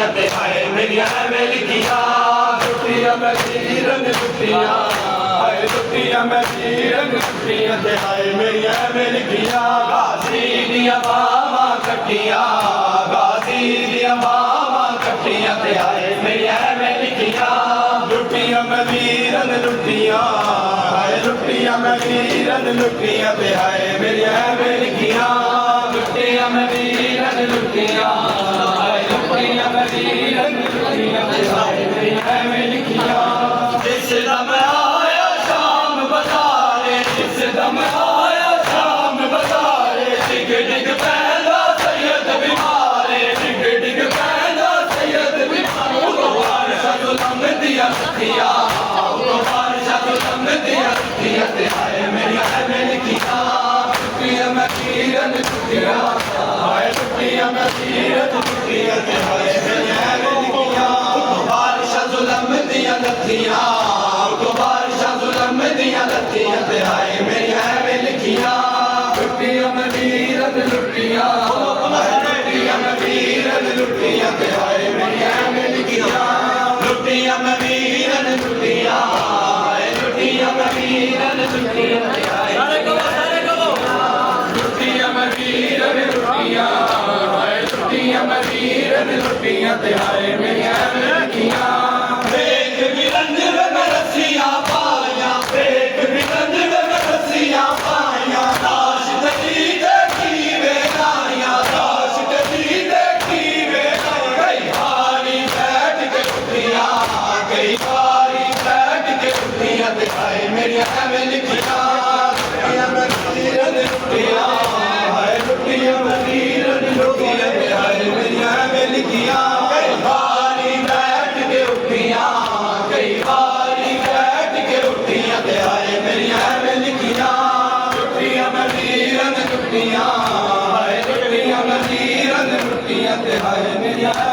लुटियां ते हाय मेरिया एवें लिखियां लुटियां मैं वीरन लुटियां हाय लुटियां मैं वीरन लुटियां ते हाय मेरिया एवें लिखियां गाजी दियां बावां कट्टियां गाजी दियां बावां कट्टियां ते हाय मेरिया एवें लिखियां लुटियां मैं वीरन लुटियां हाय लुटियां मैं वीरन लुटियां ते हाय मेरिया एवें लिखियां लुटियां मैं वीरन लुटियां हाय लुटियां मैं वीरन लुटियां ते हाय मेरिया एवें लिखियां जिस दम आया शाम बजारे जिस दम आया शाम बजारे डिग डिग पैदा सैयद बीमारे डिग डिग पैदा सैयद बीमारे तो बारिशा जो लंघ दिया लुटियां तो बारिशा जो लंघ दिया लुटियां ते हाय मेरिया एवें लिखियां लुटियां मैं वीरन लुटियां हाय लुटियां मैं वीरन लुटियां ते हाय मेरिया एवें लिखियां तो बारिशा जो लंघ दिया लुटियां तो बारिशा जो लंघ दिया लुटियां ते हाय मेरिया एवें लिखियां लुटियां मैं वीरन लुटियां लुटियां मैं वीरन लुटियां ते हाय मेरिया एवें लिखियां लुटियां मैं वीरन लुटियां हाय लुटियां मैं वीरन लुटियां ते हाय लुटियां मैं वीरन लुटियां हाय लुटियां मैं वीरन लुटियां ते हाय मेरिया एवें लिखियां देख बिरंज में रस्सियां पाइयां देख बिरंज में रस्सियां पाइयां लाश तेरी देखी वे आइयां लाश तेरी देखी वे कई बारी बैठ के उठियां कई बारी बैठ के उठियां ते हाय मेरिया एवें लिखियां लुटियां मैं वीरन लुटियां हाय लुटियां मैं वीरन लुटियां ते हाय मेरिया एवें लिखियां कई बारी बैठ के उठियां कई बारी बैठ के उठियां ते हाय मेरिया एवें लिखियां लुटियां मैं वीरन लुटियां हाय लुटियां मैं वीरन लुटियां ते हाय मेरिया